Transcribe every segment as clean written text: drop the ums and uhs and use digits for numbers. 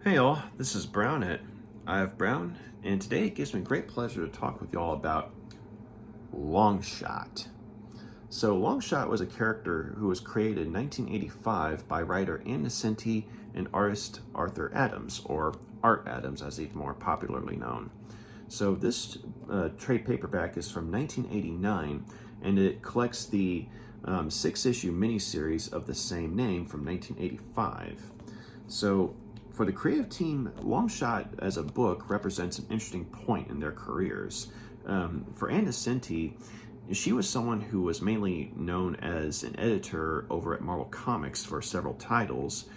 Hey all, this is Brown at I Have Brown, and today it gives me great pleasure to talk with y'all about Longshot. So Longshot was a character who was created in 1985 by writer Nocenti and artist Arthur Adams, or Art Adams as he's more popularly known. So this trade paperback is from 1989, and it collects the 6-issue miniseries of the same name from 1985. So for the creative team, Longshot as a book represents an interesting point in their careers. For Ann Nocenti, she was someone who was mainly known as an editor over at Marvel Comics for several titles,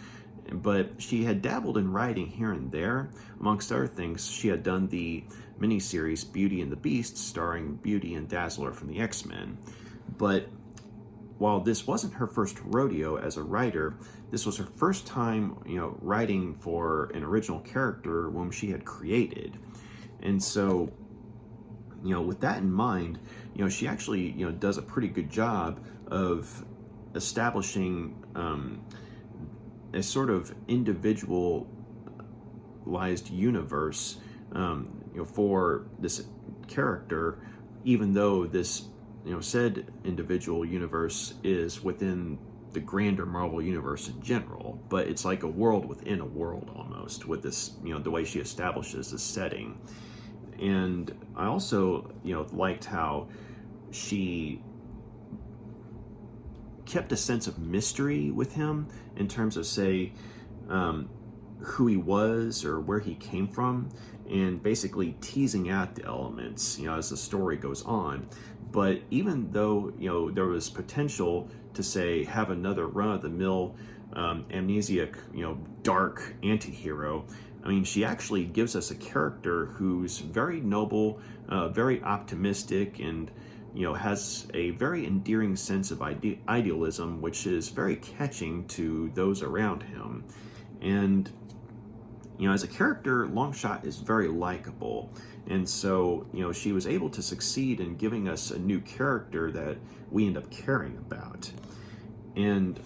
but she had dabbled in writing here and there. Amongst other things, she had done the miniseries Beauty and the Beast, starring Beauty and Dazzler from the X-Men. But while this wasn't her first rodeo as a writer, this was her first time, writing for an original character whom she had created. And so, with that in mind, she actually, does a pretty good job of establishing a sort of individualized universe, for this character, even though this said individual universe is within the grander Marvel universe in general, but it's like a world within a world almost, with this, the way she establishes the setting. And I also, liked how she kept a sense of mystery with him in terms of, say, who he was or where he came from, and basically teasing out the elements, as the story goes on. But even though, there was potential to, say, have another run-of-the-mill amnesiac, dark anti-hero, I mean, she actually gives us a character who's very noble, very optimistic, and, has a very endearing sense of idealism, which is very catching to those around him. And, as a character, Longshot is very likable. And so, she was able to succeed in giving us a new character that we end up caring about. And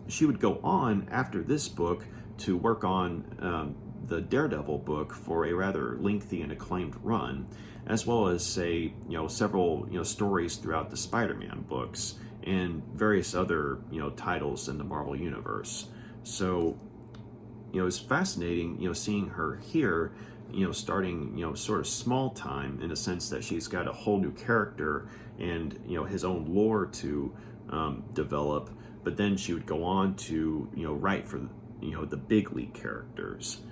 she would go on after this book to work on the Daredevil book for a rather lengthy and acclaimed run, as well as, say, several, stories throughout the Spider-Man books and various other, titles in the Marvel Universe. So, it's fascinating, seeing her here, starting, sort of small time, in a sense that she's got a whole new character and, his own lore to develop, but then she would go on to, write for, the big league characters.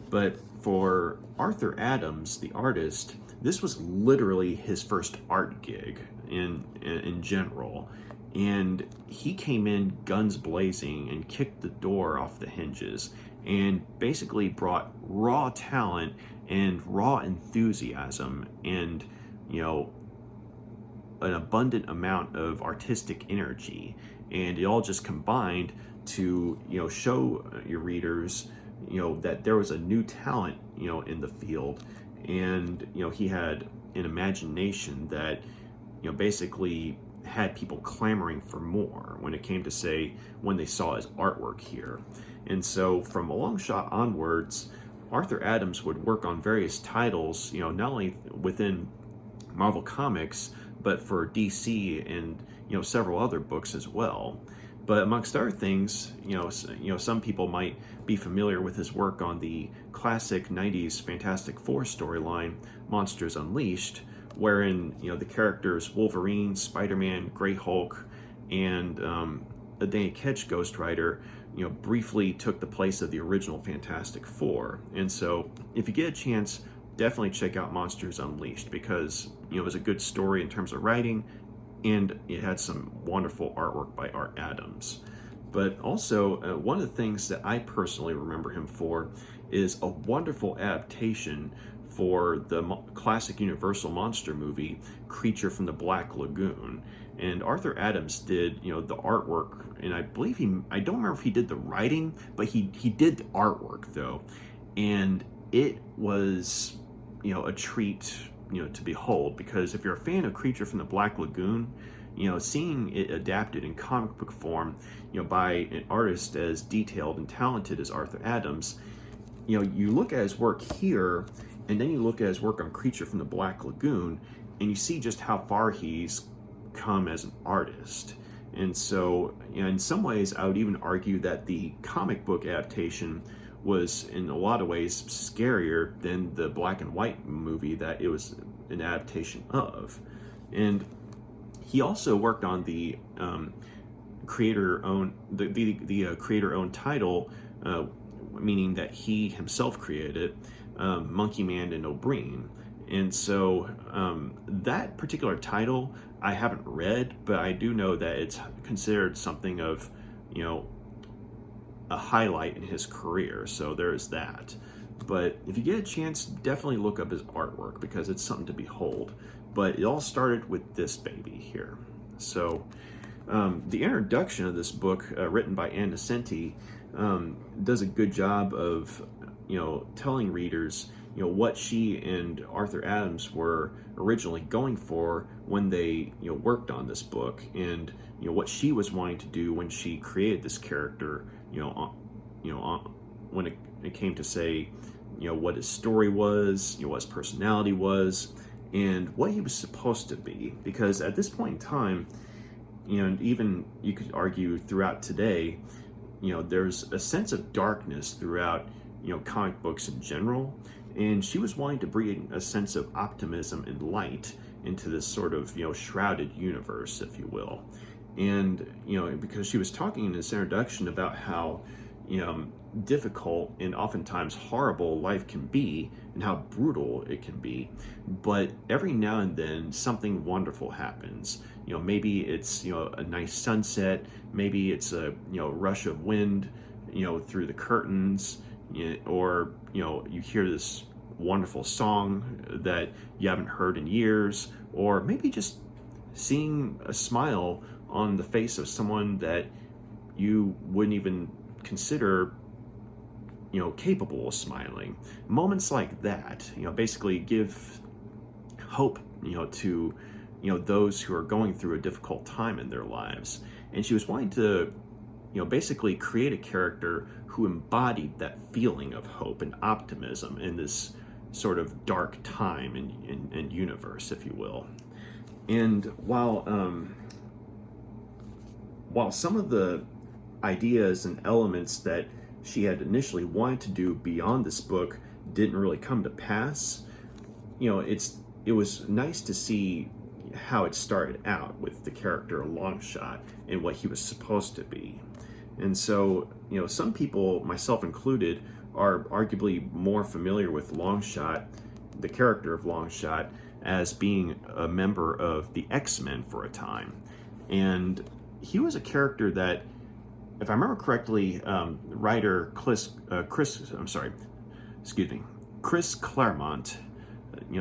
But for Arthur Adams, the artist, this was literally his first art gig in general. And he came in guns blazing and kicked the door off the hinges and basically brought raw talent and raw enthusiasm and, an abundant amount of artistic energy. And it all just combined to, show your readers, that there was a new talent, in the field. And, he had an imagination that, basically had people clamoring for more when it came to, say, when they saw his artwork here. And so from a Longshot onwards, Arthur Adams would work on various titles, not only within Marvel Comics, but for DC and, several other books as well. But amongst other things, some people might be familiar with his work on the classic 90s Fantastic Four storyline, Monsters Unleashed, wherein, the characters Wolverine, Spider-Man, Grey Hulk, and the Danny Ketch Ghost Rider, briefly took the place of the original Fantastic Four. And so, if you get a chance, definitely check out Monsters Unleashed, because, it was a good story in terms of writing, and it had some wonderful artwork by Art Adams. But also, one of the things that I personally remember him for is a wonderful adaptation for the classic Universal monster movie, Creature from the Black Lagoon. And Arthur Adams did, the artwork, and I believe I don't remember if he did the writing, but he did the artwork, though. And it was, a treat, to behold, because if you're a fan of Creature from the Black Lagoon, seeing it adapted in comic book form, by an artist as detailed and talented as Arthur Adams, you look at his work here, and then you look at his work on Creature from the Black Lagoon, and you see just how far he's come as an artist. And so, in some ways, I would even argue that the comic book adaptation was, in a lot of ways, scarier than the black and white movie that it was an adaptation of. And he also worked on the creator-owned creator-owned title, meaning that he himself created it, Monkey Man and O'Brien. And so that particular title I haven't read, but I do know that it's considered something of, a highlight in his career. So there's that. But if you get a chance, definitely look up his artwork because it's something to behold. But it all started with this baby here. So the introduction of this book, written by Nocenti, does a good job of, telling readers, what she and Arthur Adams were originally going for when they, worked on this book, and what she was wanting to do when she created this character, when it came to say, what his story was, what his personality was, and what he was supposed to be. Because at this point in time, and even you could argue throughout today, there's a sense of darkness throughout, comic books in general. And she was wanting to bring a sense of optimism and light into this sort of, shrouded universe, if you will. And, because she was talking in this introduction about how, difficult and oftentimes horrible life can be and how brutal it can be. But every now and then something wonderful happens. Maybe it's, a nice sunset. Maybe it's a, rush of wind, through the curtains, or, you hear this wonderful song that you haven't heard in years, or maybe just seeing a smile on the face of someone that you wouldn't even consider, capable of smiling. Moments like that, basically give hope, to, those who are going through a difficult time in their lives. And she was wanting to, basically create a character who embodied that feeling of hope and optimism in this sort of dark time and universe, if you will. And while some of the ideas and elements that she had initially wanted to do beyond this book didn't really come to pass, it was nice to see how it started out with the character Longshot and what he was supposed to be. And so, some people, myself included, are arguably more familiar with Longshot, the character of Longshot, as being a member of the X-Men for a time. And he was a character that, if I remember correctly, writer Chris Claremont,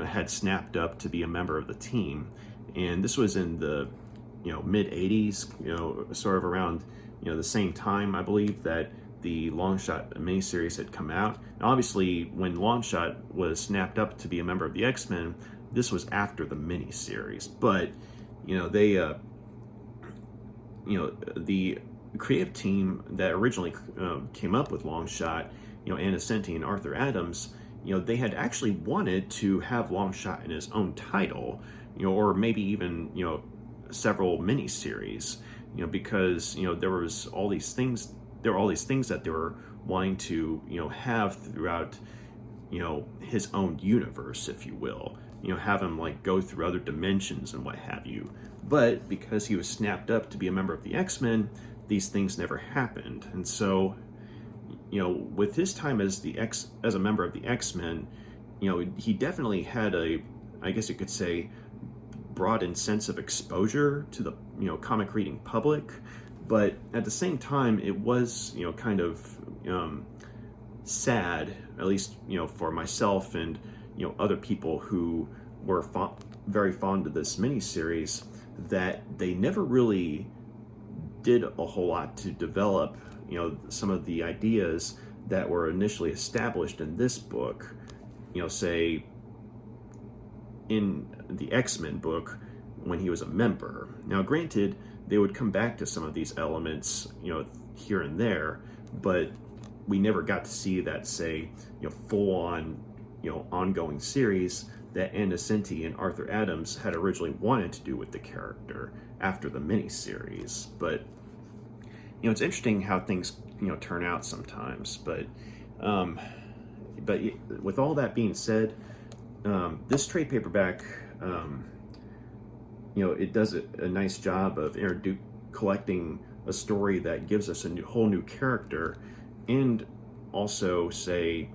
had snapped up to be a member of the team. And this was in the, mid 80s, sort of around, the same time, I believe, that the Longshot miniseries had come out. Now, obviously, when Longshot was snapped up to be a member of the X-Men, this was after the miniseries. But, they, the creative team that originally came up with Longshot, Nocenti and Arthur Adams, they had actually wanted to have Longshot in his own title, or maybe even, several miniseries, because, there were all these things that they were wanting to, have throughout, his own universe, if you will, have him like go through other dimensions and what have you. But because he was snapped up to be a member of the X-Men, these things never happened. And so, with his time as a member of the X-Men, he definitely had I guess you could say, broadened sense of exposure to the, comic reading public. But at the same time, it was, kind of sad, at least, for myself and, other people who were very fond of this miniseries, that they never really did a whole lot to develop, some of the ideas that were initially established in this book, say in the X-Men book when he was a member. Now, granted, they would come back to some of these elements, here and there, but we never got to see that, say, full-on, ongoing series that Nocenti and Arthur Adams had originally wanted to do with the character after the miniseries. But it's interesting how things turn out sometimes. But with all that being said, this trade paperback, it does a nice job of collecting a story that gives us a whole new character, and also, say,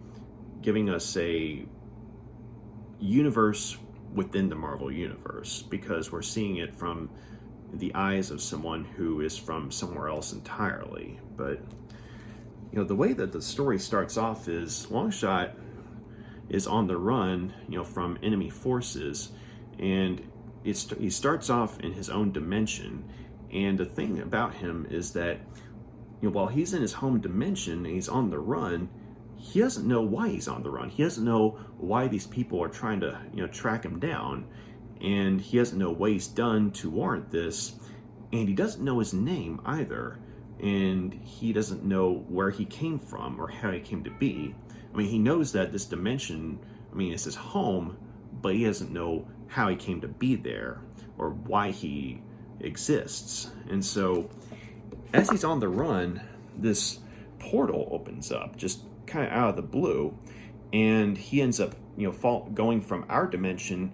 giving us a universe within the Marvel universe, because we're seeing it from the eyes of someone who is from somewhere else entirely. But the way that the story starts off is Longshot is on the run, from enemy forces, and he starts off in his own dimension. And the thing about him is that, while he's in his home dimension and he's on the run, he doesn't know why he's on the run. He doesn't know why these people are trying to, track him down, and he doesn't know what he's done to warrant this, and he doesn't know his name either, and he doesn't know where he came from or how he came to be. I mean, he knows that this dimension, it's his home, but he doesn't know how he came to be there or why he exists. And so, as he's on the run, this portal opens up, just kind of out of the blue, and he ends up, going from our dimension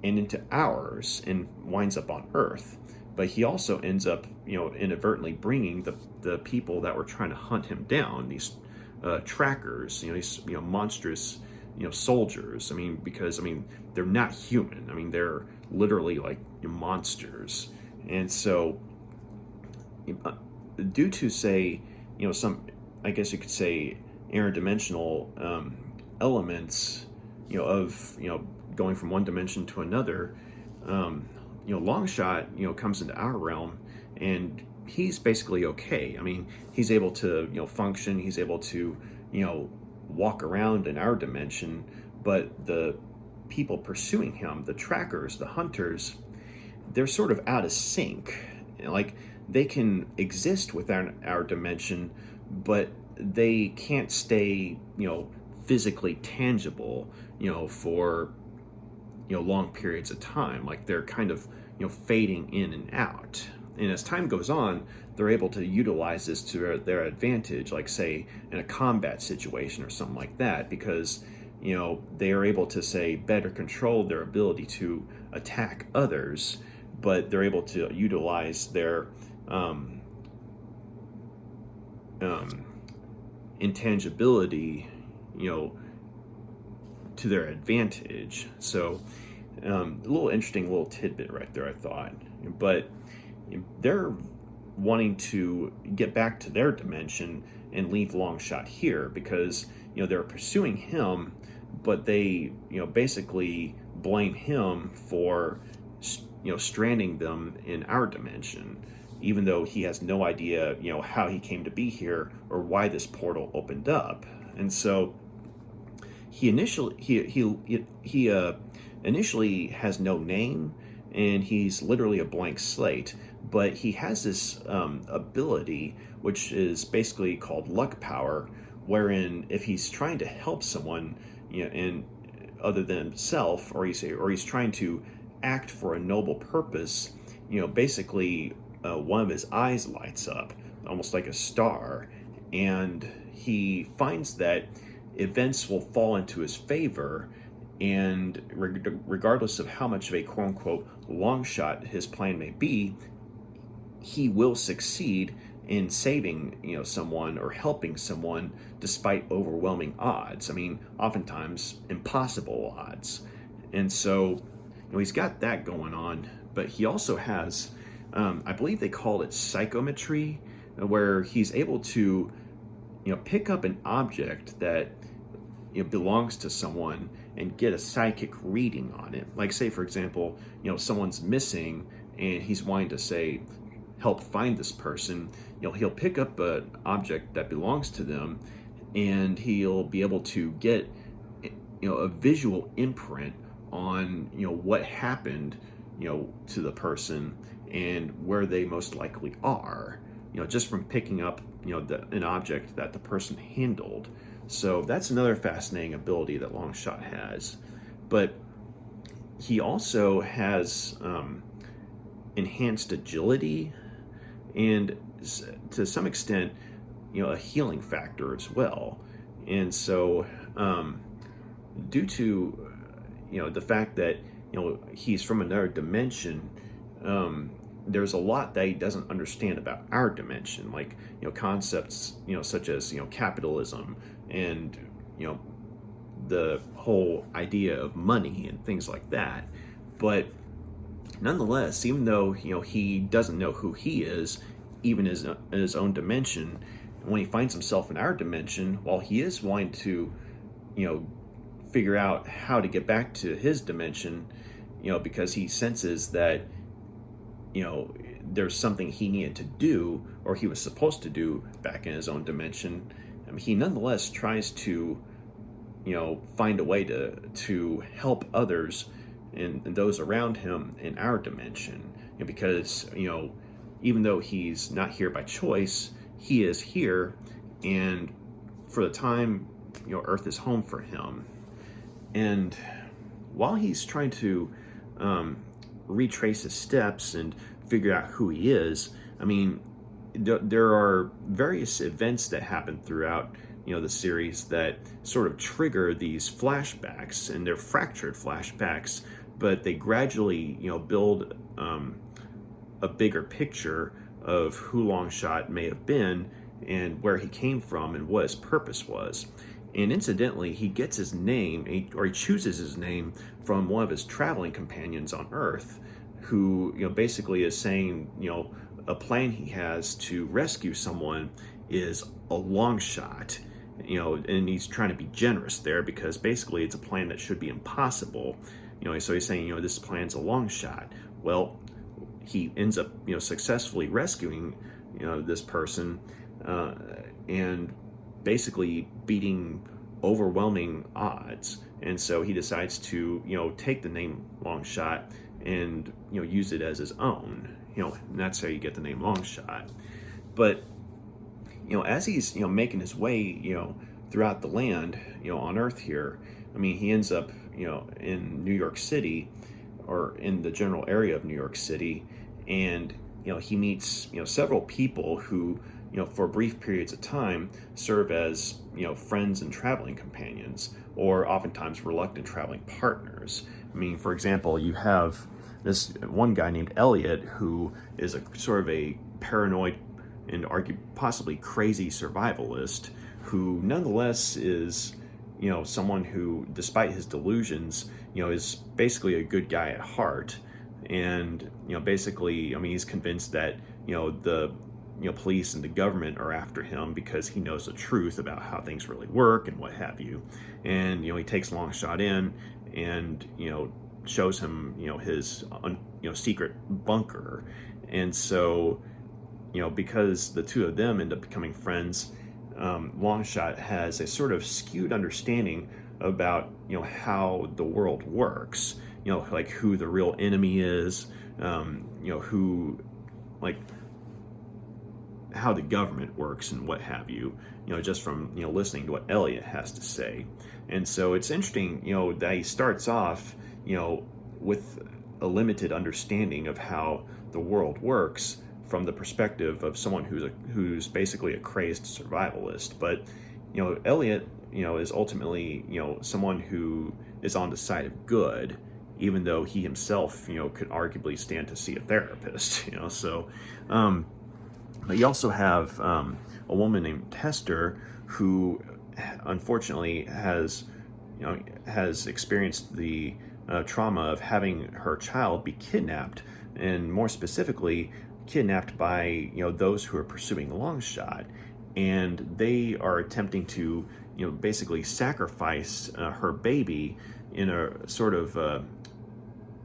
and into ours, and winds up on Earth. But he also ends up, inadvertently bringing the people that were trying to hunt him down, these trackers, these monstrous, soldiers. Because they're not human. They're literally like monsters. And so, due to, say, some, I guess you could say, interdimensional elements, of going from one dimension to another, Longshot, comes into our realm, and he's basically okay. He's able to, function. He's able to, walk around in our dimension. But the people pursuing him, the trackers, the hunters, they're sort of out of sync. Like, they can exist within our dimension, but they can't stay, physically tangible, for, long periods of time. Like, they're kind of, fading in and out. And as time goes on, they're able to utilize this to their advantage, like, say, in a combat situation or something like that, because, they are able to, say, better control their ability to attack others, but they're able to utilize their intangibility, to their advantage. So, a little interesting little tidbit right there, I thought. But they're wanting to get back to their dimension and leave Longshot here because, they're pursuing him, but they, basically blame him for, stranding them in our dimension, even though he has no idea, how he came to be here or why this portal opened up. And so he initially has no name, and he's literally a blank slate, but he has this ability, which is basically called luck power, wherein if he's trying to help someone, and other than himself, or he's trying to act for a noble purpose, basically one of his eyes lights up, almost like a star, and he finds that events will fall into his favor, and regardless of how much of a quote-unquote long shot his plan may be, he will succeed in saving, someone or helping someone despite overwhelming odds. Oftentimes impossible odds. And so, he's got that going on, but he also has, I believe they call it psychometry, where he's able to, pick up an object that belongs to someone and get a psychic reading on it. Like, say, for example, someone's missing and he's wanting to, say, help find this person. He'll pick up an object that belongs to them, and he'll be able to get, a visual imprint on, what happened, to the person and where they most likely are. just from picking up, an object that the person handled. So that's another fascinating ability that Longshot has. But he also has enhanced agility and to some extent, a healing factor as well. And so due to, the fact that, he's from another dimension, there's a lot that he doesn't understand about our dimension, like, concepts, such as, capitalism and, the whole idea of money and things like that. But nonetheless, even though, he doesn't know who he is, even in his own dimension, when he finds himself in our dimension, while he is wanting to, figure out how to get back to his dimension, because he senses that, there's something he needed to do, or he was supposed to do back in his own dimension, he nonetheless tries to, find a way to help others and those around him in our dimension, because, even though he's not here by choice, he is here, and for the time, Earth is home for him. And while he's trying to retrace his steps and figure out who he is, there are various events that happen throughout, the series that sort of trigger these flashbacks, and they're fractured flashbacks, but they gradually, build a bigger picture of who Longshot may have been and where he came from and what his purpose was. And incidentally, he gets his name, or he chooses his name from one of his traveling companions on Earth, who, basically is saying, a plan he has to rescue someone is a long shot, and he's trying to be generous there because basically it's a plan that should be impossible, so he's saying, this plan's a long shot. Well, he ends up, successfully rescuing, this person, and basically beating overwhelming odds. And so he decides to, take the name Longshot and, use it as his own, and that's how you get the name Longshot. But, as he's, making his way, throughout the land, on Earth here, he ends up, in New York City, or in the general area of New York City, and, he meets, several people who, for brief periods of time serve as, friends and traveling companions, or oftentimes reluctant traveling partners. For example, you have this one guy named Elliot, who is a sort of a paranoid and possibly crazy survivalist, who nonetheless is, someone who, despite his delusions, is basically a good guy at heart. And, basically, he's convinced that, the police and the government are after him because he knows the truth about how things really work and what have you. And, he takes Longshot in and, shows him, his, secret bunker. And so, because the two of them end up becoming friends, Longshot has a sort of skewed understanding about, how the world works, like who the real enemy is, who, like, how the government works and what have you, just from, listening to what Elliot has to say. And so it's interesting, that he starts off, with a limited understanding of how the world works from the perspective of someone who's basically a crazed survivalist. But, Elliot, is ultimately, someone who is on the side of good, even though he himself, could arguably stand to see a therapist, so, but you also have a woman named Hester who unfortunately has experienced the trauma of having her child be kidnapped, and more specifically kidnapped by those who are pursuing Longshot, and they are attempting to basically sacrifice her baby in a sort of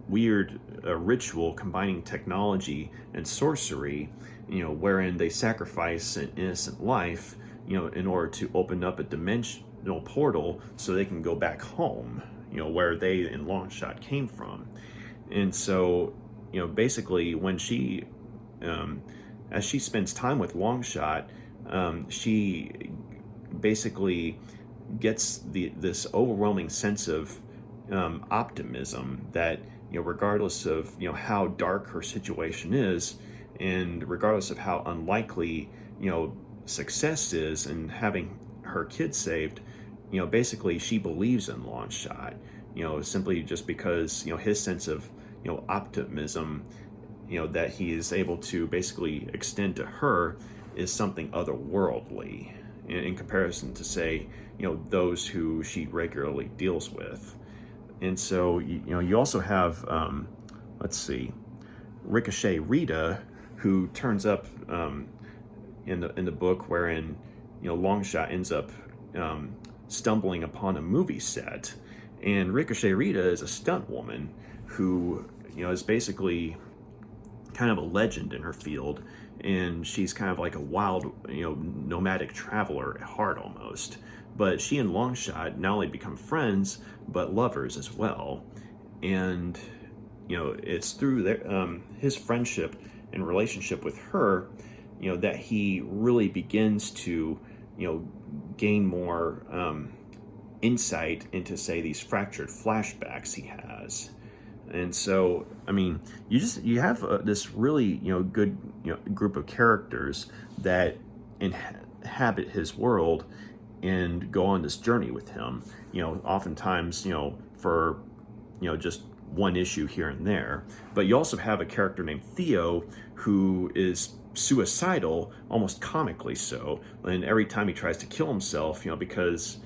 weird ritual combining technology and sorcery, wherein they sacrifice an innocent life, in order to open up a dimensional portal so they can go back home, where they in Longshot came from. And so, basically when she as she spends time with Longshot, she basically gets this overwhelming sense of optimism that, regardless of, how dark her situation is, and regardless of how unlikely, success is in having her kids saved, basically she believes in Longshot, simply just because, his sense of, optimism, that he is able to basically extend to her is something otherworldly in comparison to, say, those who she regularly deals with. And so, you also have, let's see, Ricochet Rita, who turns up in the book, wherein, Longshot ends up stumbling upon a movie set. And Ricochet Rita is a stunt woman who, is basically kind of a legend in her field, and she's kind of like a wild, nomadic traveler at heart almost. But she and Longshot not only become friends, but lovers as well. And, it's through his friendship and relationship with her, that he really begins to, gain more insight into, say, these fractured flashbacks he has. And so, I mean, you have this really, good, group of characters that inhabit his world and go on this journey with him, oftentimes, for, just one issue here and there. But you also have a character named Theo who is suicidal, almost comically so. And every time he tries to kill himself, because,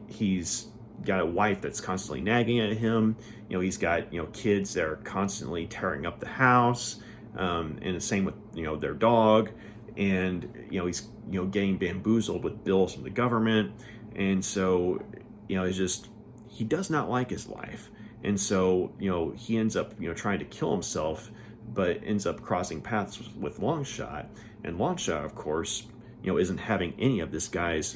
he's got a wife that's constantly nagging at him. He's got, kids that are constantly tearing up the house. And the same with, their dog. And, he's, getting bamboozled with bills from the government. And so, it's just, he does not like his life. And so, he ends up, trying to kill himself, but ends up crossing paths with Longshot. And Longshot, of course, isn't having any of this guy's,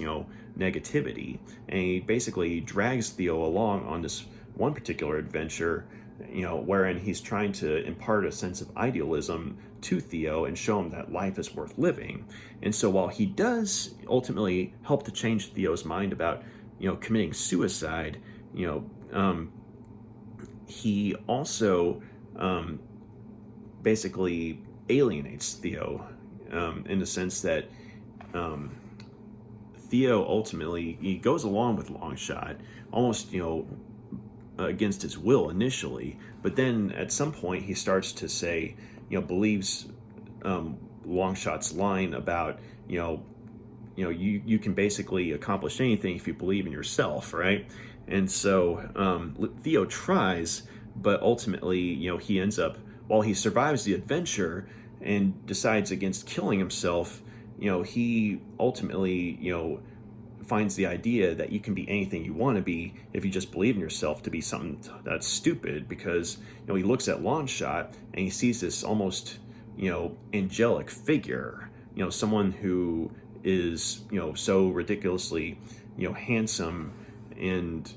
negativity. And he basically drags Theo along on this one particular adventure, wherein he's trying to impart a sense of idealism to Theo and show him that life is worth living. And so while he does ultimately help to change Theo's mind about, committing suicide, he also basically alienates Theo in the sense that Theo ultimately, he goes along with Longshot almost, against his will initially, but then at some point he starts to say, believes Longshot's line about, you can basically accomplish anything if you believe in yourself, right? And so Theo tries, but ultimately, he ends up, while he survives the adventure and decides against killing himself, he ultimately, finds the idea that you can be anything you want to be if you just believe in yourself to be something that's stupid, because, he looks at Longshot and he sees this almost, angelic figure, someone who is, so ridiculously, handsome and,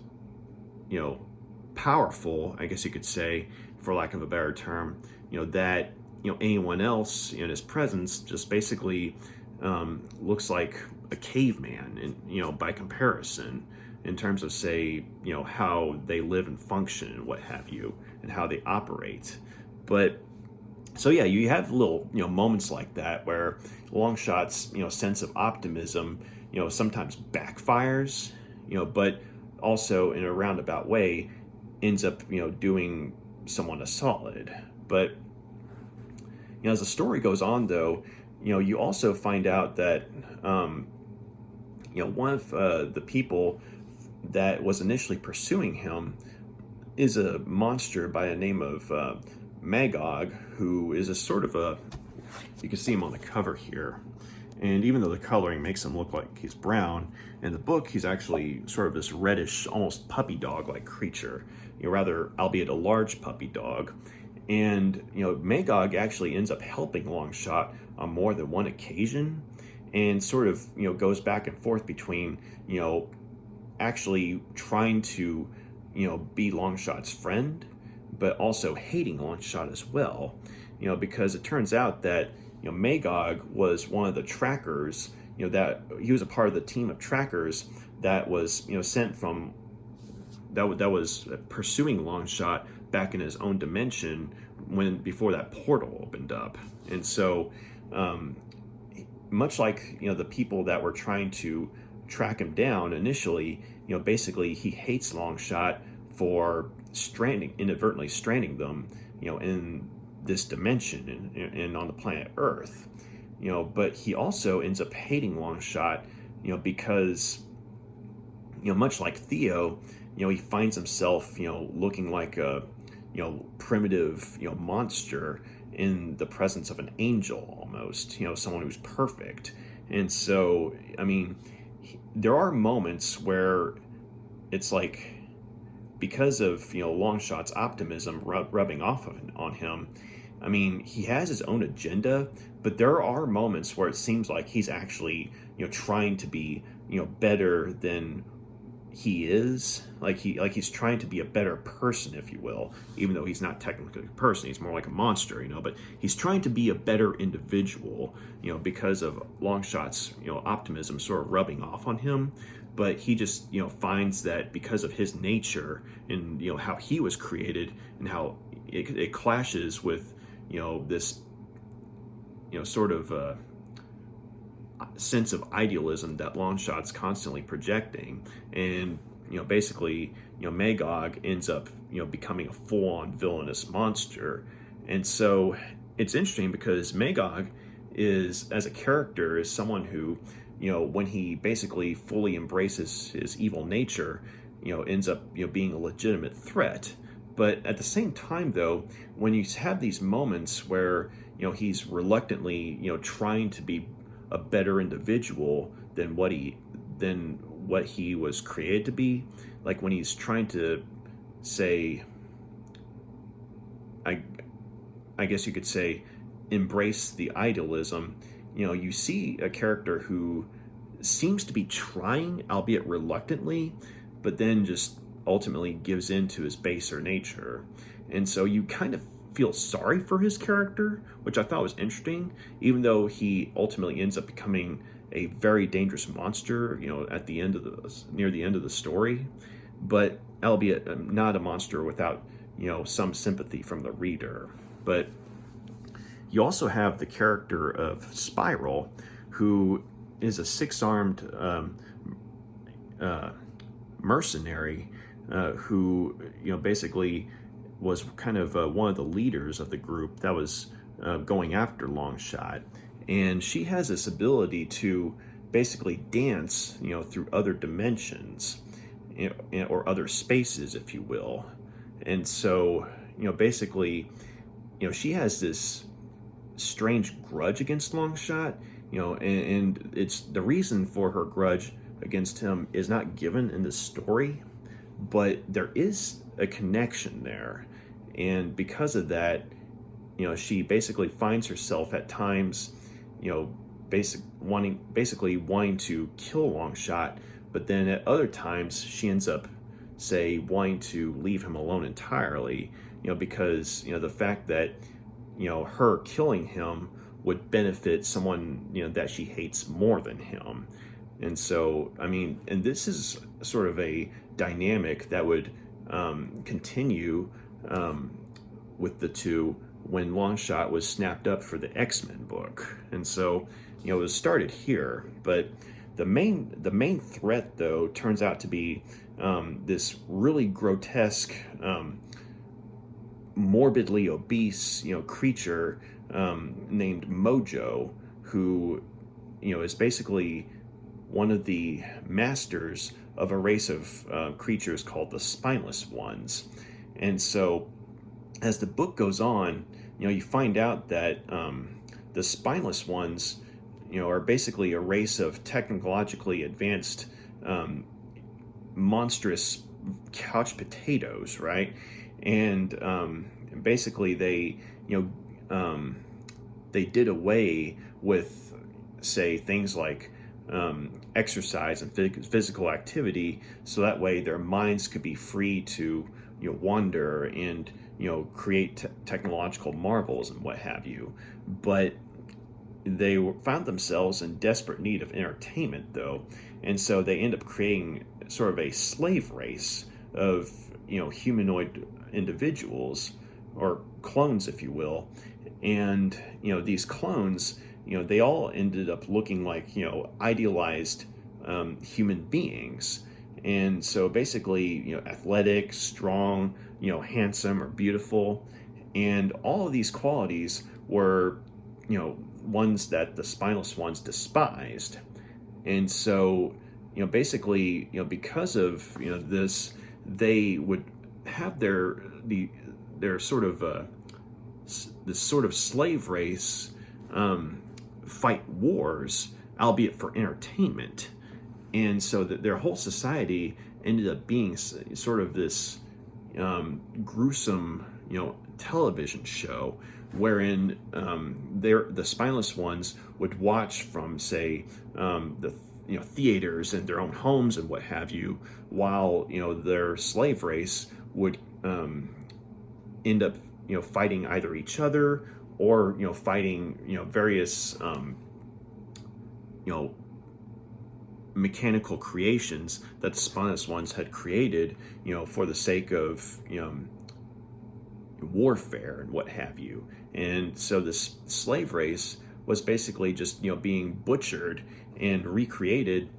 powerful, I guess you could say, for lack of a better term, that, anyone else in his presence just basically looks like a caveman, and by comparison, in terms of, say, how they live and function and what have you, and how they operate. But so yeah, you have little moments like that where Longshot's sense of optimism sometimes backfires, but also in a roundabout way ends up one someone a solid. But as the story goes on, though, you also find out that one of the people that was initially pursuing him is a monster by the name of Magog, who is a sort of a, you can see him on the cover here, and even though the coloring makes him look like he's brown, in the book he's actually sort of this reddish, almost puppy dog like creature, rather, albeit a large puppy dog. And Magog actually ends up helping Longshot on more than one occasion, and sort of goes back and forth between actually trying to be Longshot's friend, but also hating Longshot as well. because it turns out that, Magog was one of the trackers, that he was a part of the team of trackers that was, sent from, that was pursuing Longshot back in his own dimension before that portal opened up. And so, much like, the people that were trying to track him down initially, basically he hates Longshot for inadvertently stranding them, in this dimension and on the planet Earth, but he also ends up hating Longshot, because, much like Theo, he finds himself, looking like a, primitive, monster in the presence of an angel almost, someone who's perfect. And so, I mean, there are moments where it's like, because of, Longshot's optimism rubbing off on him, I mean, he has his own agenda, but there are moments where it seems like he's actually, trying to be, better than he is. Like he's trying to be a better person, if you will, even though he's not technically a person. He's more like a monster, but he's trying to be a better individual, because of Longshot's, optimism sort of rubbing off on him. But he just, finds that because of his nature and, how he was created and how it clashes with, this, sort of sense of idealism that Longshot's constantly projecting. And, basically, Magog ends up, becoming a full-on villainous monster. And so it's interesting because Magog is, as a character, is someone who, when he basically fully embraces his evil nature, ends up, being a legitimate threat. But at the same time, though, when you have these moments where, he's reluctantly, trying to be a better individual than what he was created to be, like when he's trying to say, I guess you could say, embrace the idealism, you see a character who seems to be trying, albeit reluctantly, but then just ultimately gives in to his baser nature. And so you kind of feel sorry for his character, which I thought was interesting, even though he ultimately ends up becoming a very dangerous monster, at the end of near the end of the story, but albeit not a monster without, some sympathy from the reader. But you also have the character of Spiral, who is a six-armed mercenary who, basically was kind of one of the leaders of the group that was going after Longshot. And she has this ability to basically dance, through other dimensions, or other spaces, if you will. And so, basically, she has this strange grudge against Longshot, and it's the reason for her grudge against him is not given in the story, but there is a connection there. And because of that, she basically finds herself at times, basically wanting to kill Longshot, but then at other times she ends up, say, wanting to leave him alone entirely, because, the fact that, her killing him would benefit someone, that she hates more than him. And so, I mean, and this is sort of a dynamic that would continue with the two when Longshot was snapped up for the X-Men book. And so, it was started here, but the main threat, though, turns out to be this really grotesque, morbidly obese, creature named Mojo, who, is basically one of the masters of a race of creatures called the Spineless Ones. And so, as the book goes on, you find out that the Spineless Ones, are basically a race of technologically advanced, monstrous couch potatoes, right? And basically, they did away with, say, things like exercise and physical activity, so that way their minds could be free to wander and create technological marvels and what have you. But they found themselves in desperate need of entertainment, though, and so they end up creating sort of a slave race of humanoid individuals, or clones, if you will. And these clones, they all ended up looking like idealized human beings. And so basically, athletic, strong, handsome or beautiful, and all of these qualities were ones that the spineless ones despised. And so basically, because of this, they would have their sort of this sort of slave race fight wars, albeit for entertainment. And so that their whole society ended up being sort of this gruesome television show, wherein the spineless ones would watch from, say, the theaters in their own homes and what have you, while their slave race would end up fighting either each other or fighting various mechanical creations that the spineless ones had created for the sake of warfare and what have you. And so this slave race was basically just being butchered and recreated,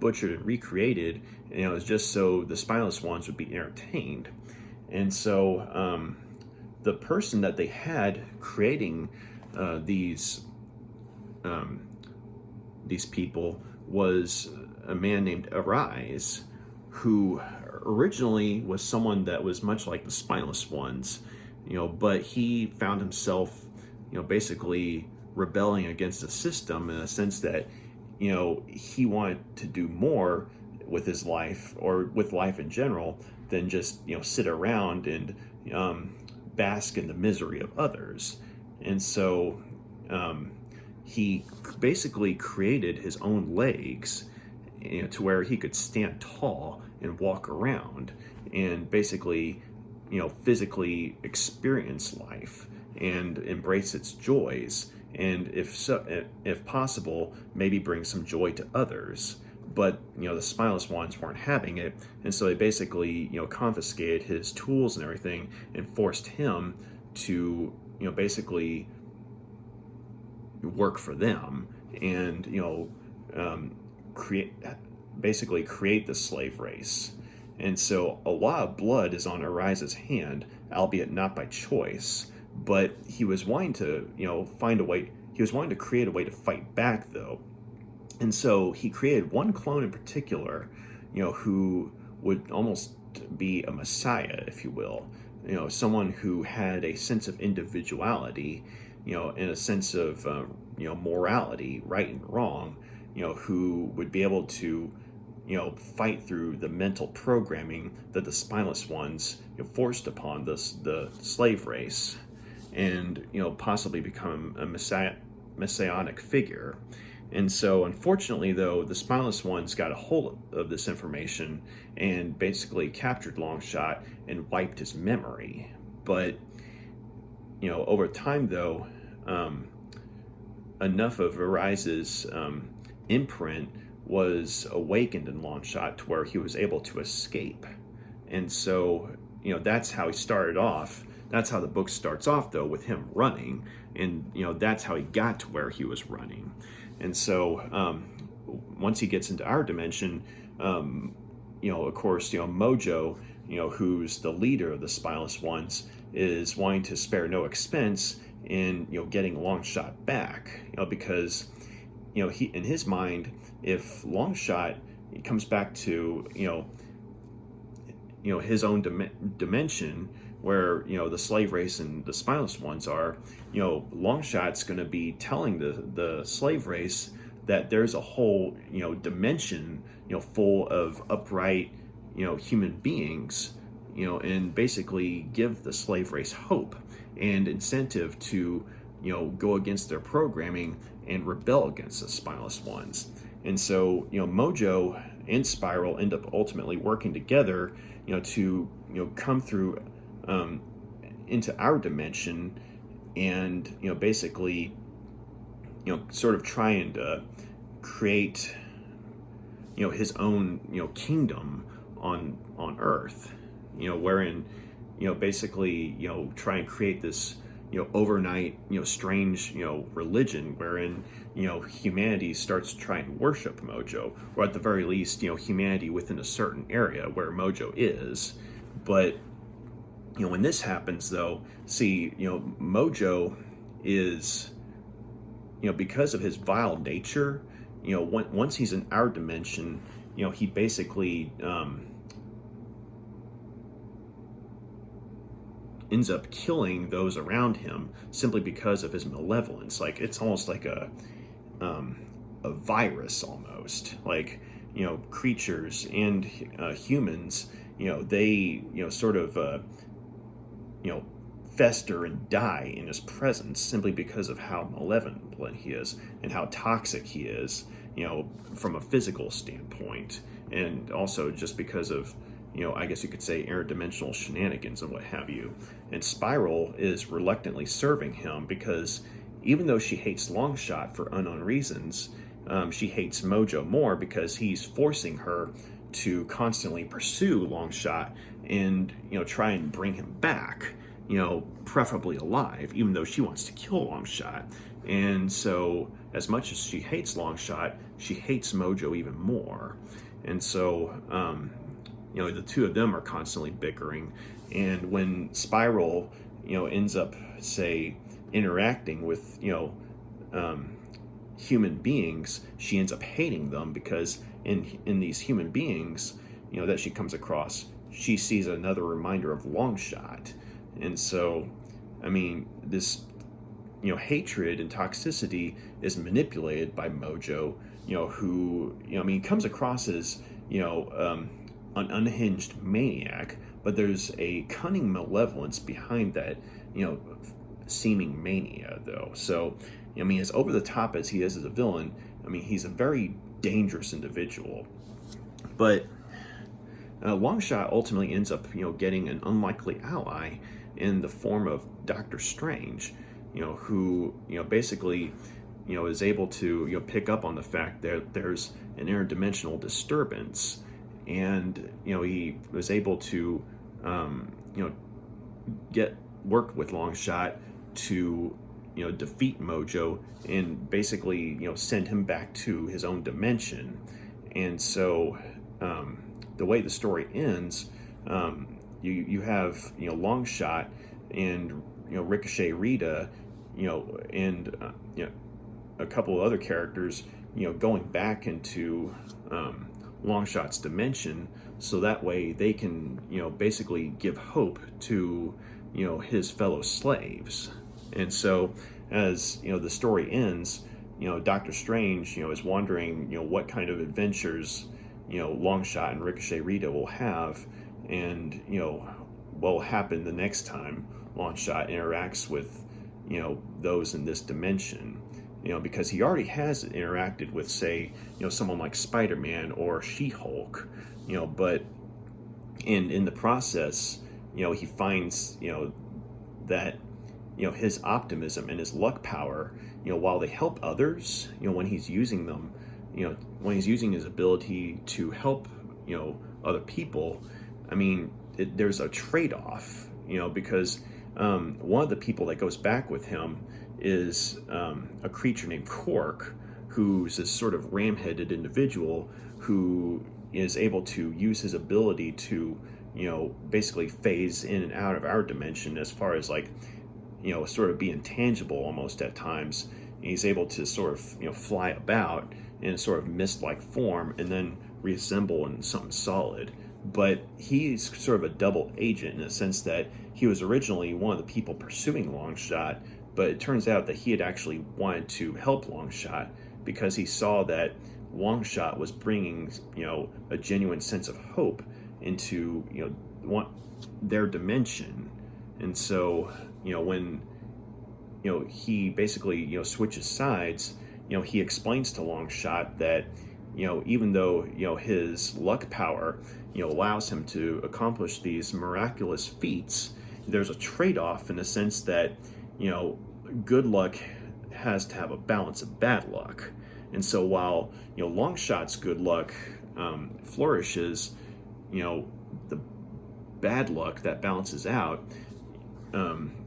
it was just so the spineless ones would be entertained. And so the person that they had creating these people was a man named Arise, who originally was someone that was much like the spineless ones, but he found himself, basically rebelling against the system in a sense that, he wanted to do more with his life, or with life in general, than just, sit around and bask in the misery of others. And so he basically created his own legs, to where he could stand tall and walk around and basically, physically experience life and embrace its joys, and if possible, maybe bring some joy to others. But the spineless ones weren't having it, and so they basically confiscated his tools and everything and forced him to basically work for them and create the slave race. And so a lot of blood is on Arise's hand, albeit not by choice. But he was wanting to, find a way. He was wanting to create a way to fight back, though. And so he created one clone in particular, who would almost be a messiah, if you will. Someone who had a sense of individuality, in a sense of, morality, right and wrong, who would be able to, fight through the mental programming that the spineless ones forced upon the slave race, and possibly become a messianic figure. And so unfortunately, though, the spineless ones got a hold of this information and basically captured Longshot and wiped his memory. But over time, though, enough of Arise's imprint was awakened in Longshot to where he was able to escape. And so that's how he started off. That's how the book starts off, though, with him running, and that's how he got to where he was running. And so once he gets into our dimension, of course, Mojo, who's the leader of the spineless ones, is wanting to spare no expense in getting Longshot back, because he, in his mind, if Longshot comes back to his own dimension, where the slave race and the spineless ones are, Longshot's going to be telling the slave race that there's a whole dimension full of upright human beings, and basically give the slave race hope and incentive to go against their programming and rebel against the spineless ones. And so Mojo and Spiral end up ultimately working together to come through into our dimension, and basically sort of trying to create his own kingdom on Earth, wherein basically try and create this overnight strange religion wherein humanity starts trying to worship Mojo, or at the very least humanity within a certain area where Mojo is. But when this happens, though, see, Mojo is, because of his vile nature, once he's in our dimension, he basically ends up killing those around him simply because of his malevolence. Like, it's almost like a virus, almost. Like, creatures and humans, they sort of fester and die in his presence simply because of how malevolent he is and how toxic he is, from a physical standpoint, and also just because of I guess you could say interdimensional shenanigans and what have you. And Spiral is reluctantly serving him because even though she hates Longshot for unknown reasons, she hates Mojo more because he's forcing her to constantly pursue Longshot and try and bring him back, preferably alive, even though she wants to kill Longshot. And so as much as she hates Longshot, she hates Mojo even more. And so the two of them are constantly bickering. And when Spiral ends up, say, interacting with human beings, she ends up hating them because in these human beings that she comes across, she sees another reminder of Longshot. And so I mean, this hatred and toxicity is manipulated by Mojo, who comes across as an unhinged maniac, but there's a cunning malevolence behind that seeming mania, though. So as over the top as he is as a villain, he's a very dangerous individual. But Longshot ultimately ends up getting an unlikely ally in the form of Doctor Strange, who basically is able to pick up on the fact that there's an interdimensional disturbance, and he was able to work with Longshot to defeat Mojo and basically send him back to his own dimension. And so the way the story ends, you have Longshot and Ricochet Rita, and a couple of other characters going back into Longshot's dimension, so that way they can basically give hope to his fellow slaves. And so as the story ends, Doctor Strange is wondering what kind of adventures Longshot and Ricochet Rita will have, and what will happen the next time Longshot interacts with those in this dimension, because he already has interacted with, say, someone like Spider-Man or She-Hulk, but in the process he finds that his optimism and his luck power, while they help others, when he's using them, when he's using his ability to help other people, there's a trade-off, because one of the people that goes back with him is a creature named Cork, who's this sort of ram-headed individual who is able to use his ability to basically phase in and out of our dimension, as far as like sort of be intangible almost at times. He's able to sort of fly about in a sort of mist-like form and then reassemble in something solid. But he's sort of a double agent in the sense that he was originally one of the people pursuing Longshot, but it turns out that he had actually wanted to help Longshot because he saw that Longshot was bringing a genuine sense of hope into their dimension. And so when he basically switches sides, he explains to Longshot that even though his luck power allows him to accomplish these miraculous feats, there's a trade-off in the sense that, good luck has to have a balance of bad luck. And so while, Longshot's good luck flourishes, the bad luck that balances out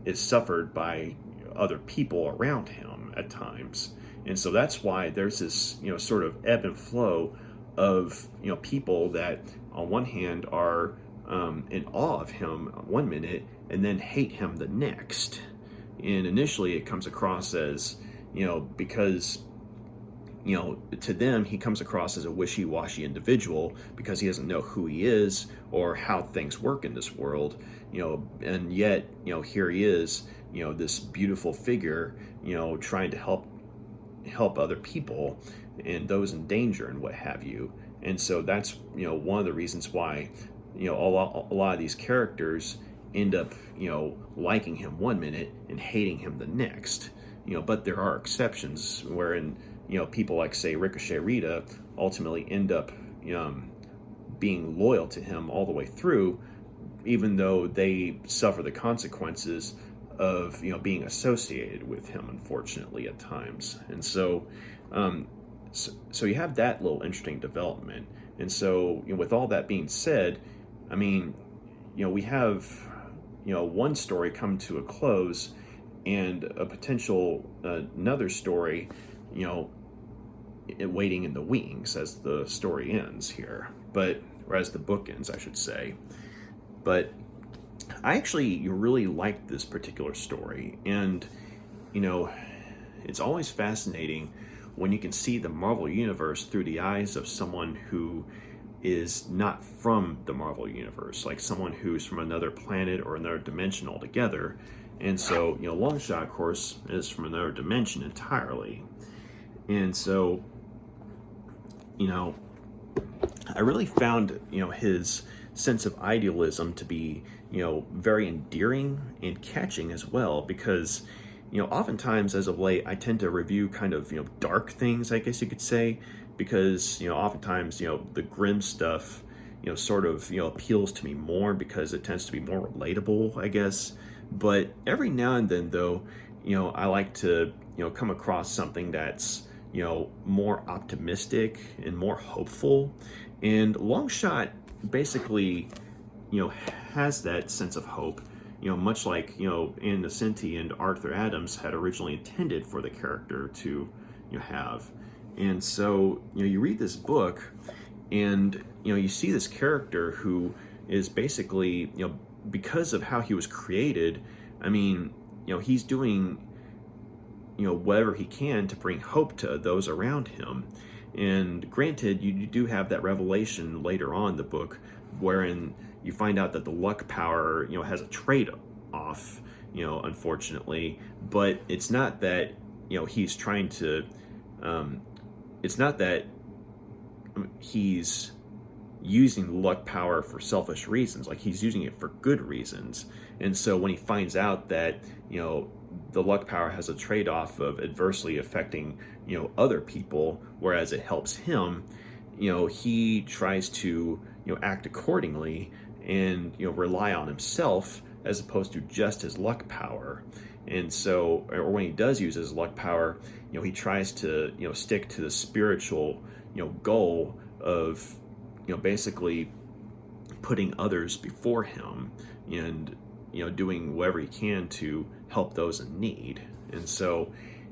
is suffered by other people around him at times. And so that's why there's this, sort of ebb and flow of, people that on one hand are in awe of him one minute and then hate him the next. And initially it comes across as, because, to them he comes across as a wishy-washy individual because he doesn't know who he is or how things work in this world, and yet, here he is, this beautiful figure, trying to help other people and those in danger and what have you. And so that's, one of the reasons why, a lot of these characters end up, liking him one minute and hating him the next. But there are exceptions wherein, people like, say, Ricochet Rita ultimately end up being loyal to him all the way through, even though they suffer the consequences of, being associated with him, unfortunately, at times. And so, so you have that little interesting development. And so, with all that being said, I mean, we have, one story come to a close and a potential another story, waiting in the wings as the story ends here, or as the book ends, I should say. But I actually really liked this particular story, and it's always fascinating when you can see the Marvel Universe through the eyes of someone who is not from the Marvel Universe, like someone who's from another planet or another dimension altogether. And so, Longshot, of course, is from another dimension entirely. And so, I really found, his sense of idealism to be, very endearing and catching as well, because, oftentimes as of late, I tend to review kind of, dark things, I guess you could say, because, oftentimes, the grim stuff, sort of, appeals to me more because it tends to be more relatable, I guess. But every now and then, though, I like to, come across something that's, more optimistic and more hopeful. And Longshot basically, has that sense of hope, much like, Ann Nocenti and Arthur Adams had originally intended for the character to, have. And so, you read this book and, you see this character who is basically, because of how he was created, I mean, he's doing, whatever he can to bring hope to those around him. And granted, you do have that revelation later on in the book wherein you find out that the luck power, has a trade-off, unfortunately. But it's not that, he's trying to, it's not that he's using luck power for selfish reasons. Like, he's using it for good reasons. And so when he finds out that, the luck power has a trade-off of adversely affecting, other people, whereas it helps him, he tries to, act accordingly and, rely on himself as opposed to just his luck power. And so, or when he does use his luck power, he tries to, stick to the spiritual, goal of, basically putting others before him and, doing whatever he can to help those in need. And so,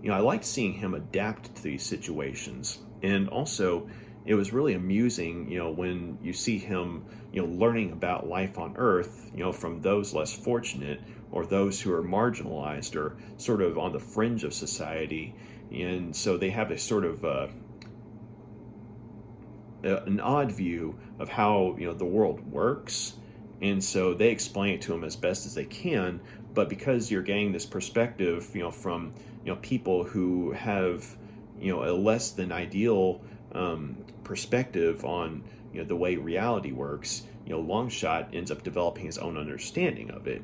I liked seeing him adapt to these situations. And also, it was really amusing, when you see him, learning about life on Earth, from those less fortunate or those who are marginalized or sort of on the fringe of society. And so they have a sort of an odd view of how, the world works. And so they explain it to him as best as they can. But because you're getting this perspective, from, people who have, a less than ideal perspective on, the way reality works, Longshot ends up developing his own understanding of it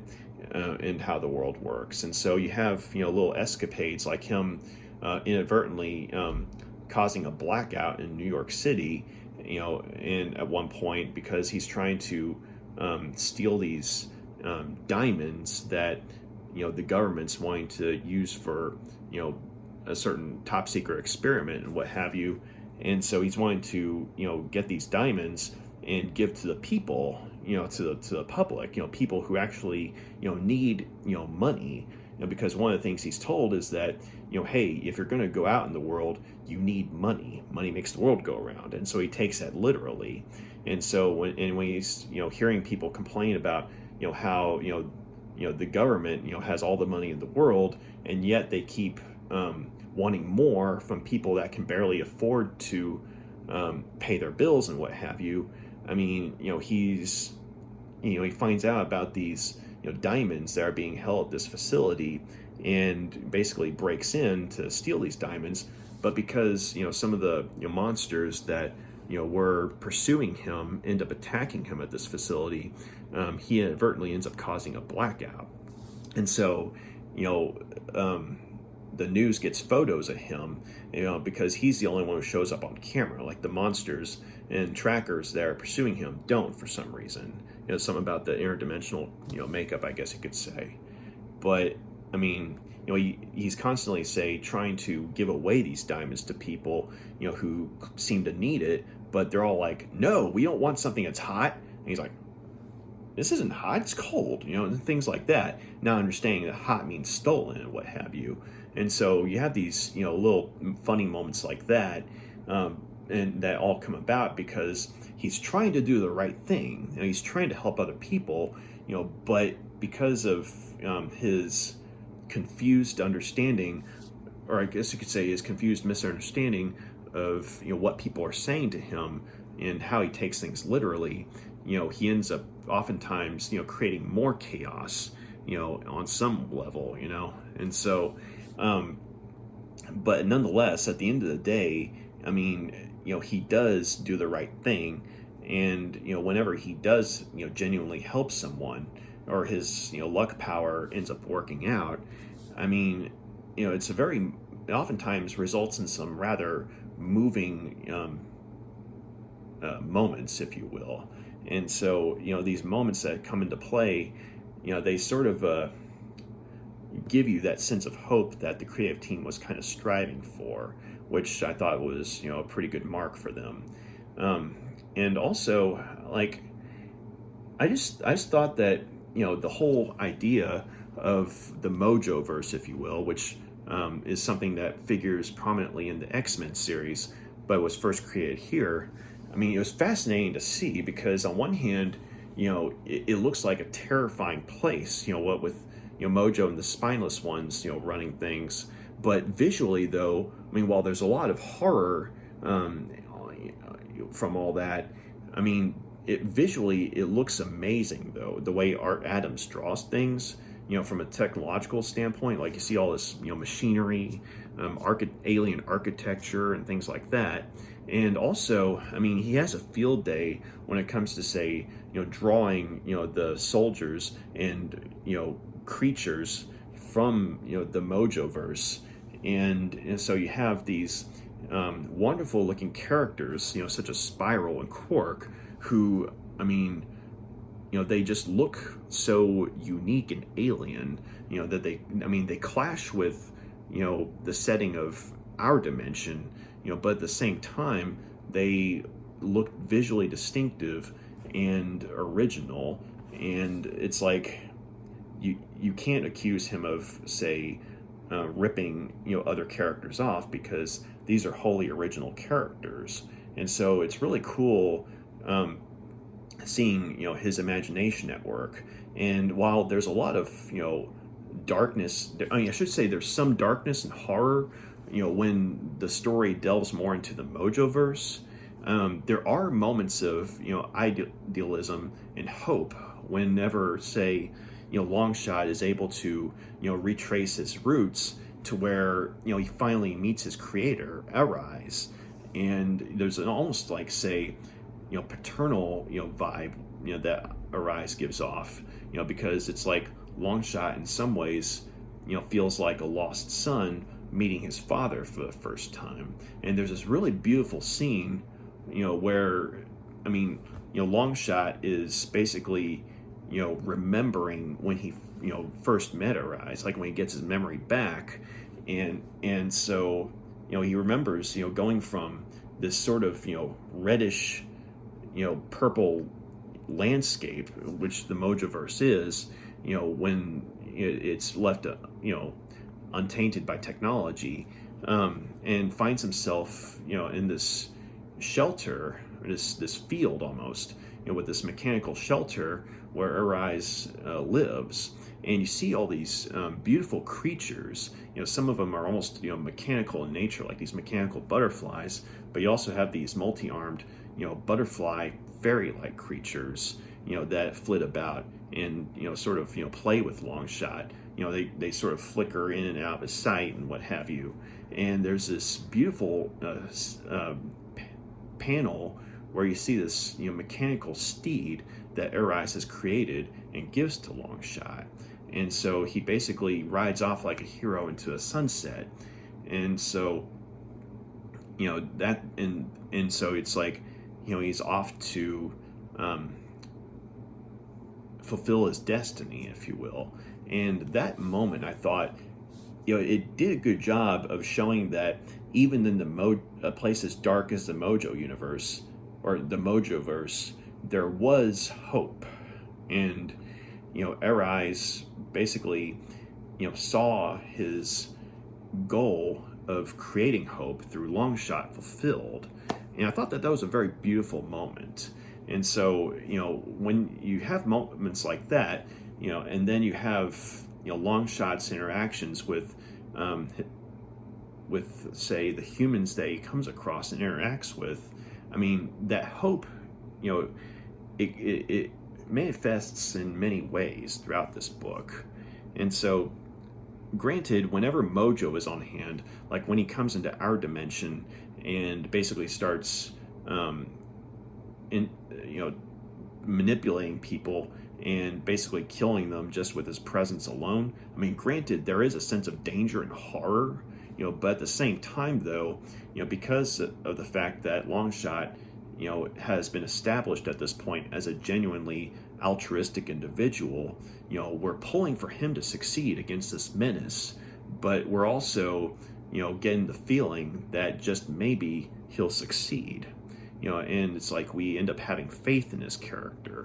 and how the world works. And so you have, little escapades like him inadvertently causing a blackout in New York City, and at one point because he's trying to steal these diamonds that the government's wanting to use for a certain top secret experiment and what have you. And so he's wanting to get these diamonds and give to the people, to the public, people who actually need money. Because one of the things he's told is that hey, if you're going to go out in the world, you need money. Money makes the world go around. And so he takes that literally. And so when he's hearing people complain about how the government has all the money in the world, and yet they keep wanting more from people that can barely afford to pay their bills and what have you. I mean, he's he finds out about these diamonds that are being held at this facility, and basically breaks in to steal these diamonds. But because some of the monsters that were pursuing him end up attacking him at this facility, he inadvertently ends up causing a blackout. And so the news gets photos of him, because he's the only one who shows up on camera. Like the monsters and trackers that are pursuing him don't, for some reason. Something about the interdimensional makeup, I guess you could say. But I mean, he's constantly trying to give away these diamonds to people who seem to need it, but they're all like, no, we don't want something that's hot. And he's like, this isn't hot, it's cold, and things like that. Not understanding that hot means stolen and what have you. And so you have these little funny moments like that, and that all come about because he's trying to do the right thing. He's trying to help other people, but because of his confused understanding, or I guess you could say his confused misunderstanding of what people are saying to him and how he takes things literally, he ends up oftentimes creating more chaos on some level, and so but nonetheless, at the end of the day, I mean, he does do the right thing. And whenever he does genuinely help someone, or his luck power ends up working out, I mean, it's it oftentimes results in some rather moving moments, if you will. And so these moments that come into play, they sort of give you that sense of hope that the creative team was kind of striving for, which I thought was a pretty good mark for them. And also, like, I just thought that the whole idea of the Mojoverse, if you will, which is something that figures prominently in the X-Men series, but was first created here. I mean, it was fascinating to see because on one hand, it looks like a terrifying place, what with Mojo and the spineless ones, running things. But visually, though, I mean, while there's a lot of horror from all that, I mean, visually it looks amazing, though, the way Art Adams draws things, from a technological standpoint. Like you see all this, machinery, alien architecture and things like that. And also, I mean, he has a field day when it comes to, drawing, the soldiers and, creatures from, the Mojoverse. And so you have these wonderful looking characters, such as Spiral and Quark, who, I mean, they just look so unique and alien, that they clash with, the setting of our dimension, but at the same time, they look visually distinctive and original. And it's like, you can't accuse him of, say, ripping other characters off, because these are wholly original characters. And so it's really cool seeing his imagination at work. And while there's a lot of darkness, I should say there's some darkness and horror when the story delves more into the Mojoverse, there are moments of idealism and hope whenever, say, Longshot is able to retrace his roots to where he finally meets his creator, Arise. And there's an almost like, say, paternal vibe that Arise gives off, because it's like Longshot in some ways feels like a lost son meeting his father for the first time. And there's this really beautiful scene where, I mean, Longshot is basically remembering when he, first met Arise, like when he gets his memory back. And so, he remembers, going from this sort of, reddish, purple landscape, which the Mojoverse is, when it's left, untainted by technology, and finds himself, in this shelter, this field almost, with this mechanical shelter where Arise lives. And you see all these beautiful creatures. Some of them are almost mechanical in nature, like these mechanical butterflies. But you also have these multi-armed butterfly fairy-like creatures that flit about and sort of play with Longshot. They sort of flicker in and out of his sight and what have you. And there's this beautiful panel where you see this mechanical steed that Arise has created and gives to Longshot. And so he basically rides off like a hero into a sunset. And so that and so it's like he's off to fulfill his destiny, if you will. And that moment, I thought, it did a good job of showing that even in a place as dark as the Mojo universe, or the Mojoverse, there was hope. And Arise basically saw his goal of creating hope through Longshot fulfilled. And I thought that was a very beautiful moment. And so when you have moments like that, and then you have Longshot's interactions with say the humans that he comes across and interacts with, I mean, that hope, it manifests in many ways throughout this book. And so, granted, whenever Mojo is on hand, like when he comes into our dimension and basically starts manipulating people and basically killing them just with his presence alone, I mean, granted, there is a sense of danger and horror, but at the same time, though, because of the fact that Longshot, has been established at this point as a genuinely altruistic individual, we're pulling for him to succeed against this menace, but we're also, getting the feeling that just maybe he'll succeed, and it's like we end up having faith in his character.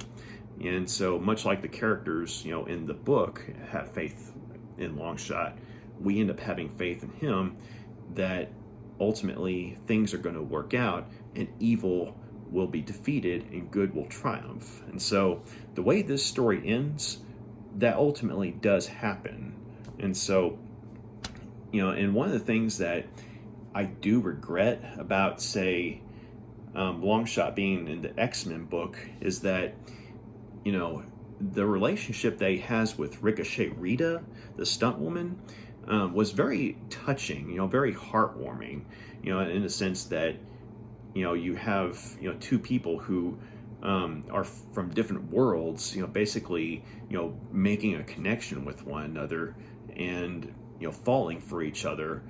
And so much like the characters, in the book have faith in Longshot, we end up having faith in him that ultimately things are going to work out and evil will be defeated and good will triumph. And so the way this story ends, that ultimately does happen. And so, and one of the things that I do regret about, say, Longshot being in the X-Men book is that, the relationship that he has with Ricochet Rita, the stunt woman, was very touching, very heartwarming, in the sense that, you have, two people who are from different worlds, basically, making a connection with one another and, falling for each other,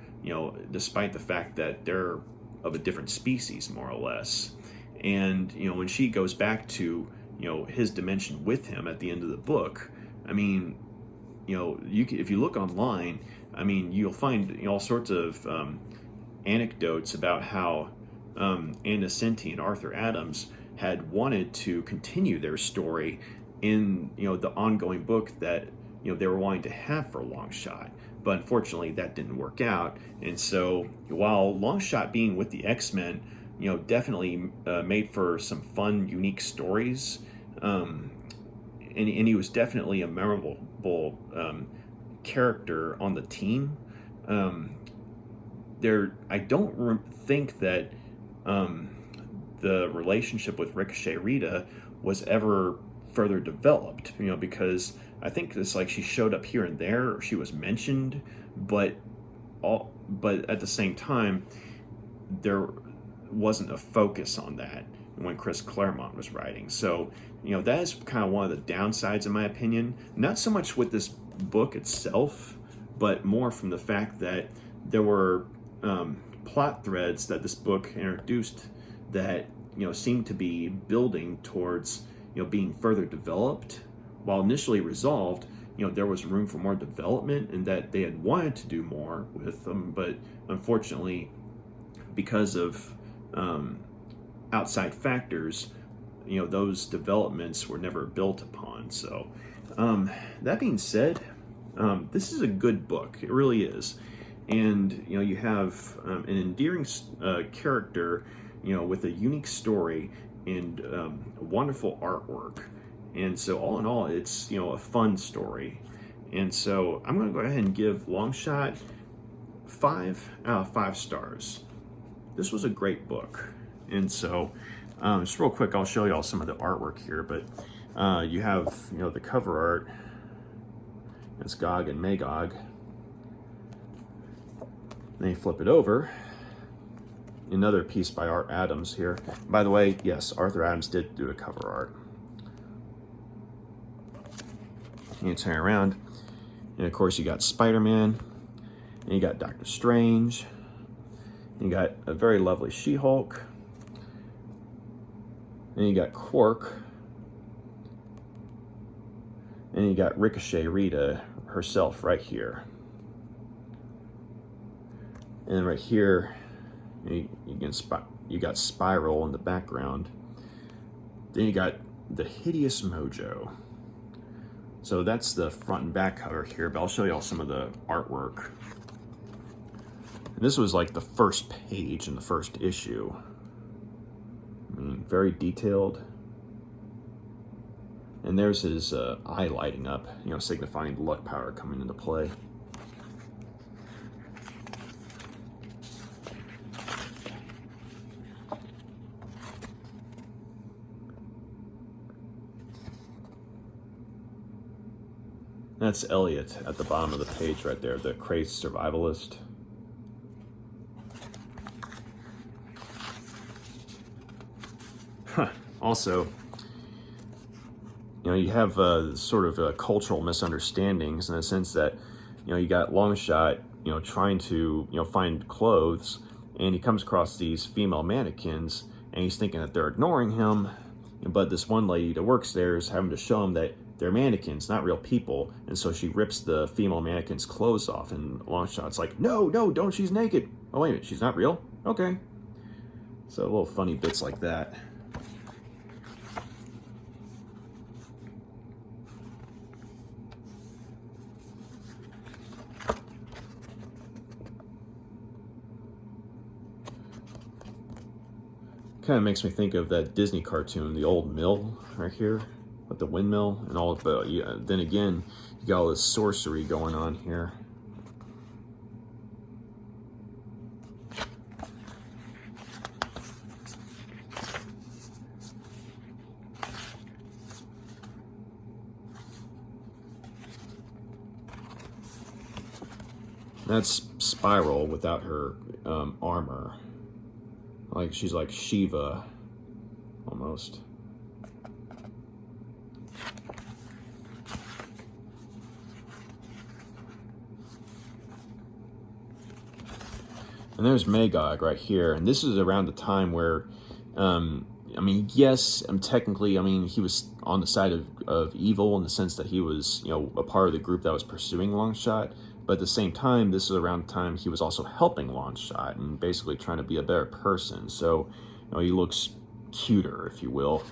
despite the fact that they're of a different species, more or less. And, when she goes back to, his dimension with him at the end of the book, I mean, if you look online, I mean, you'll find all sorts of anecdotes about how Nocenti and Arthur Adams had wanted to continue their story in the ongoing book that they were wanting to have for Longshot, but unfortunately that didn't work out. And so while Longshot being with the X-Men definitely made for some fun, unique stories, and he was definitely a memorable character on the team, I don't think that the relationship with Ricochet Rita was ever further developed, because I think it's like she showed up here and there, or she was mentioned, but at the same time, there wasn't a focus on that when Chris Claremont was writing. So, that is kind of one of the downsides, in my opinion. Not so much with this book itself, but more from the fact that there were plot threads that this book introduced that seemed to be building towards being further developed, while initially resolved, there was room for more development, and that they had wanted to do more with them, but unfortunately, because of outside factors, those developments were never built upon. So that being said, this is a good book. It really is. And you have an endearing character, with a unique story and wonderful artwork. And so all in all, it's a fun story. And so I'm going to go ahead and give Longshot 5 out of 5 stars. This was a great book. And so just real quick, I'll show you all some of the artwork here. But you have the cover art. It's Gog and Magog. Then you flip it over. Another piece by Art Adams here. By the way, yes, Arthur Adams did do the cover art. And you turn around, and of course you got Spider-Man, and you got Doctor Strange, and you got a very lovely She-Hulk, and you got Quark, and you got Ricochet Rita herself right here. And right here, you got Spiral in the background. Then you got the hideous Mojo. So that's the front and back cover here, but I'll show you all some of the artwork. And this was like the first page in the first issue. I mean, very detailed. And there's his eye lighting up, signifying the luck power coming into play. That's Elliot at the bottom of the page right there, the crazed survivalist. Also, you have sort of cultural misunderstandings in the sense that, you got Longshot, trying to, find clothes, and he comes across these female mannequins, and he's thinking that they're ignoring him, but this one lady that works there is having to show him that they're mannequins, not real people, and so she rips the female mannequin's clothes off, and Longshot's like, no, don't, she's naked. Oh, wait a minute, she's not real? Okay. So little funny bits like that. Kind of makes me think of that Disney cartoon, The Old Mill, right here. With the windmill and all, but then again, you got all this sorcery going on here. That's Spiral without her armor. Like she's like Shiva, almost. And there's Magog right here, and this is around the time where, I mean, yes, technically, he was on the side of evil in the sense that he was, a part of the group that was pursuing Longshot, but at the same time, this is around the time he was also helping Longshot and basically trying to be a better person, so, he looks cuter, if you will.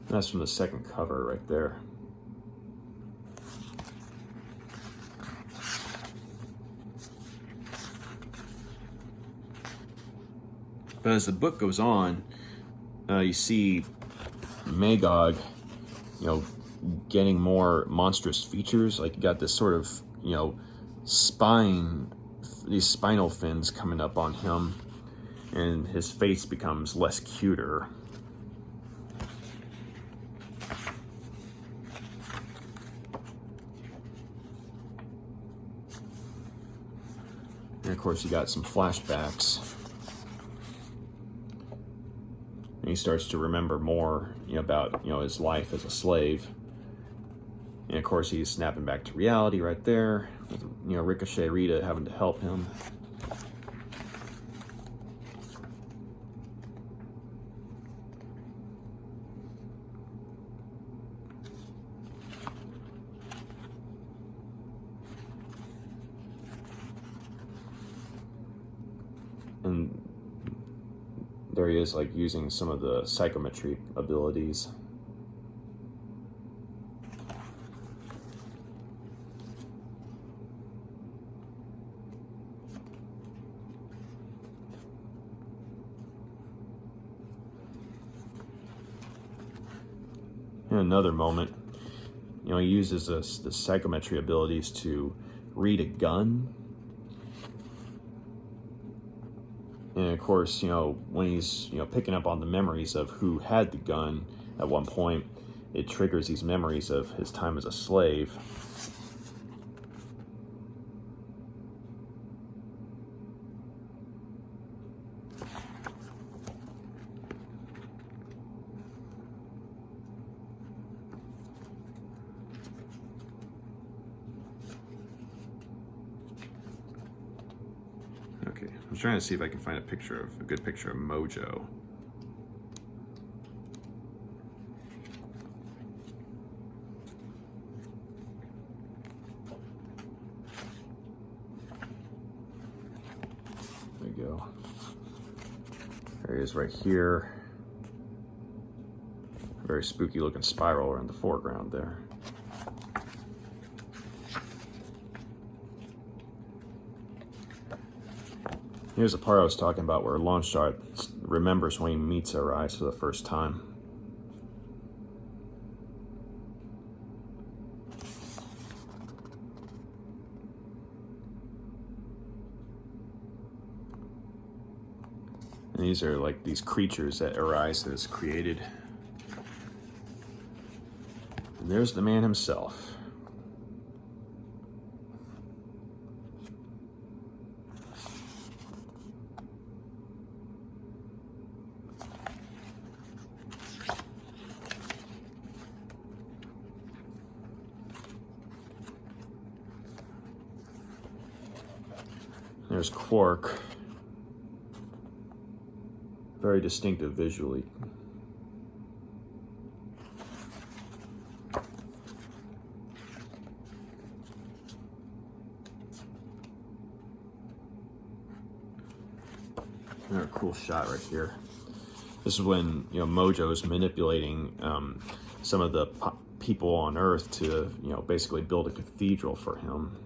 That's from the second cover right there. But as the book goes on, you see Magog, getting more monstrous features. Like you got this sort of, these spinal fins coming up on him, and his face becomes less cuter. And of course, you got some flashbacks. And he starts to remember more about his life as a slave. And of course he's snapping back to reality right there with Ricochet Rita having to help him. is like using some of the psychometry abilities. In another moment, he uses the psychometry abilities to read a gun. And of course, when he's, picking up on the memories of who had the gun at one point, it triggers these memories of his time as a slave. Okay, I'm trying to see if I can find a good picture of Mojo. There we go. There he is right here. Very spooky looking spiral in the foreground there. Here's the part I was talking about where Longshot remembers when he meets Arise for the first time. And these are like these creatures that Arise has created. And there's the man himself. There's Quark. Very distinctive visually. Another cool shot right here. This is when Mojo's manipulating some of the people on Earth to basically build a cathedral for him.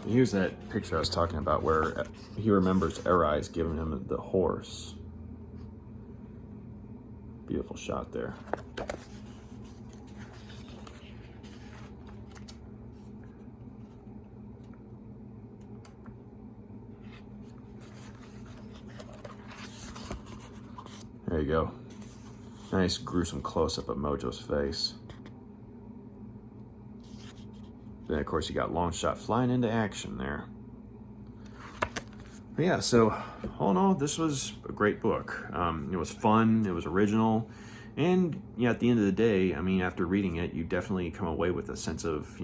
Here's that picture I was talking about where he remembers Arise giving him the horse. Beautiful shot there. There you go. Nice gruesome close-up of Mojo's face. Then, of course, you got Longshot flying into action there. But yeah, so all in all, this was a great book. It was fun, it was original, and at the end of the day, I mean, after reading it, you definitely come away with a sense of,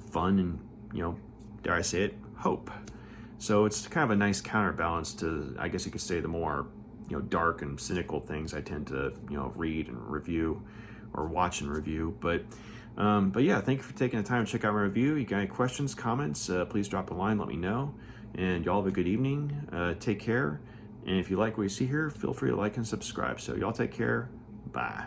fun and, dare I say it, hope. So it's kind of a nice counterbalance to, I guess you could say, the more, dark and cynical things I tend to, read and review or watch and review. But yeah, thank you for taking the time to check out my review. You got any questions, comments, please drop a line, let me know. And y'all have a good evening. Take care. And if you like what you see here, feel free to like and subscribe. So y'all take care. Bye.